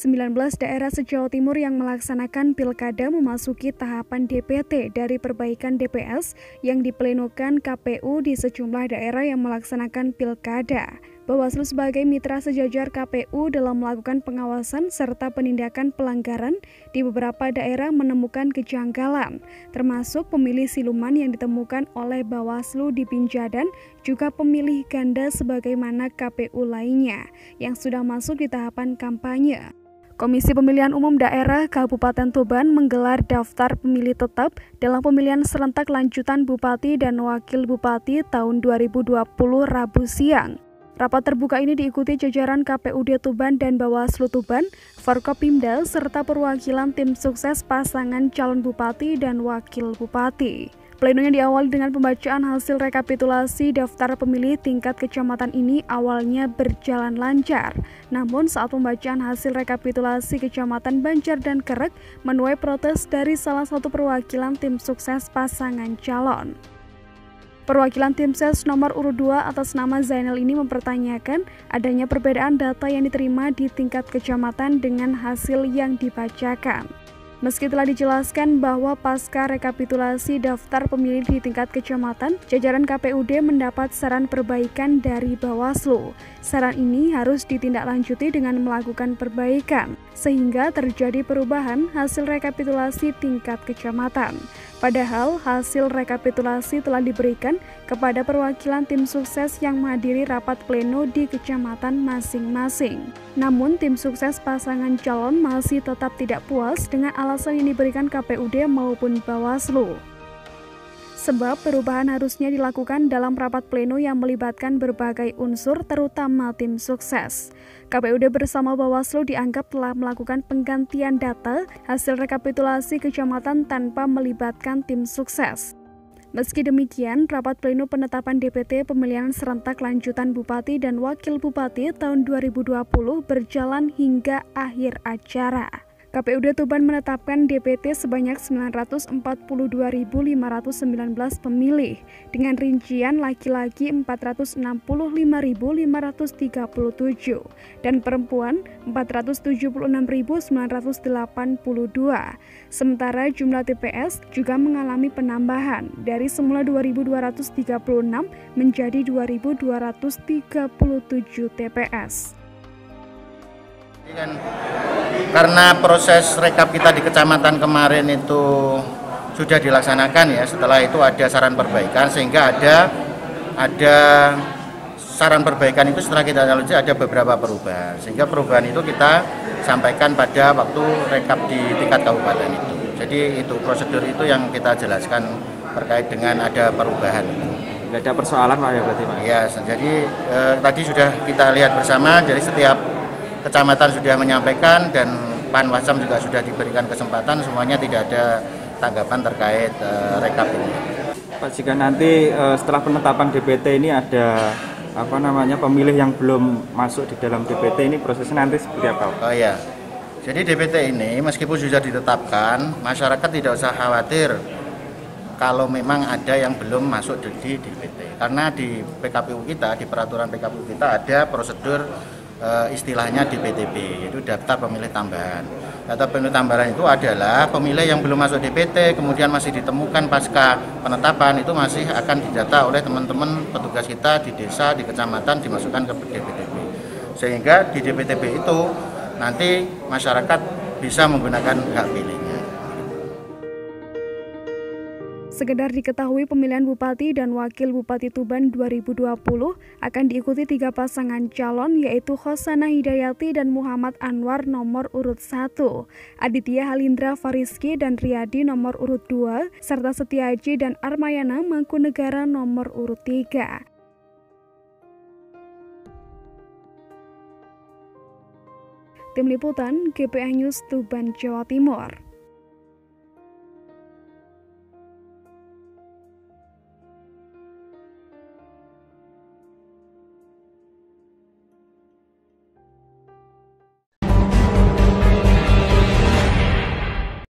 19 daerah se-Jawa Timur yang melaksanakan pilkada memasuki tahapan DPT dari perbaikan DPS yang diplenokan KPU di sejumlah daerah yang melaksanakan pilkada. Bawaslu sebagai mitra sejajar KPU dalam melakukan pengawasan serta penindakan pelanggaran di beberapa daerah menemukan kejanggalan, termasuk pemilih siluman yang ditemukan oleh Bawaslu di Pinjadan, juga pemilih ganda sebagaimana KPU lainnya yang sudah masuk di tahapan kampanye. Komisi Pemilihan Umum Daerah Kabupaten Tuban menggelar daftar pemilih tetap dalam pemilihan serentak lanjutan Bupati dan Wakil Bupati tahun 2020 Rabu siang. Rapat terbuka ini diikuti jajaran KPUD Tuban dan Bawaslu Tuban, Forkopimda, serta perwakilan tim sukses pasangan calon Bupati dan Wakil Bupati. Plenonya diawali dengan pembacaan hasil rekapitulasi daftar pemilih tingkat kecamatan ini awalnya berjalan lancar. Namun saat pembacaan hasil rekapitulasi kecamatan Banjar dan Kerek menuai protes dari salah satu perwakilan tim sukses pasangan calon. Perwakilan tim ses nomor urut 2 atas nama Zainal ini mempertanyakan adanya perbedaan data yang diterima di tingkat kecamatan dengan hasil yang dibacakan. Meski telah dijelaskan bahwa pasca rekapitulasi daftar pemilih di tingkat kecamatan, jajaran KPUD mendapat saran perbaikan dari Bawaslu. Saran ini harus ditindaklanjuti dengan melakukan perbaikan, sehingga terjadi perubahan hasil rekapitulasi tingkat kecamatan. Padahal hasil rekapitulasi telah diberikan kepada perwakilan tim sukses yang menghadiri rapat pleno di kecamatan masing-masing. Namun tim sukses pasangan calon masih tetap tidak puas dengan alasan yang diberikan KPUD maupun Bawaslu. Sebab perubahan harusnya dilakukan dalam rapat pleno yang melibatkan berbagai unsur terutama tim sukses. KPUD bersama Bawaslu dianggap telah melakukan penggantian data hasil rekapitulasi kecamatan tanpa melibatkan tim sukses. Meski demikian, rapat pleno penetapan DPT pemilihan serentak lanjutan Bupati dan Wakil Bupati tahun 2020 berjalan hingga akhir acara. KPUD Tuban menetapkan DPT sebanyak 942.519 pemilih, dengan rincian laki-laki 465.537 dan perempuan 476.982. Sementara jumlah TPS juga mengalami penambahan dari semula 2.236 menjadi 2.237 TPS. Karena proses rekap kita di kecamatan kemarin itu sudah dilaksanakan ya, setelah itu ada saran perbaikan, sehingga ada saran perbaikan itu setelah kita analisis ada beberapa perubahan, sehingga perubahan itu kita sampaikan pada waktu rekap di tingkat kabupaten itu. Jadi itu prosedur itu yang kita jelaskan terkait dengan ada perubahan. Nggak ada persoalan Pak ya berarti Pak? Ya, jadi tadi sudah kita lihat bersama, jadi setiap kecamatan sudah menyampaikan dan Panwasam juga sudah diberikan kesempatan, semuanya tidak ada tanggapan terkait rekap ini. Pak, jika nanti setelah penetapan DPT ini ada pemilih yang belum masuk di dalam DPT ini, prosesnya nanti seperti apa? Oh ya, jadi DPT ini meskipun sudah ditetapkan, masyarakat tidak usah khawatir kalau memang ada yang belum masuk di DPT, karena di PKPU kita, di peraturan PKPU kita ada prosedur istilahnya DPTB, yaitu daftar pemilih tambahan. Daftar pemilih tambahan itu adalah pemilih yang belum masuk DPT, kemudian masih ditemukan pasca penetapan, itu masih akan didata oleh teman-teman petugas kita di desa, di kecamatan, dimasukkan ke DPTB. Sehingga di DPTB itu nanti masyarakat bisa menggunakan hak pilihnya. Sekedar diketahui, pemilihan Bupati dan Wakil Bupati Tuban 2020 akan diikuti 3 pasangan calon, yaitu Khosanah Hidayati dan Muhammad Anwar nomor urut 1, Aditya Halindra Fariski dan Riyadi nomor urut 2, serta Setiaji dan Armayana Mangkunegara nomor urut 3. Tim Liputan GPA News Tuban, Jawa Timur.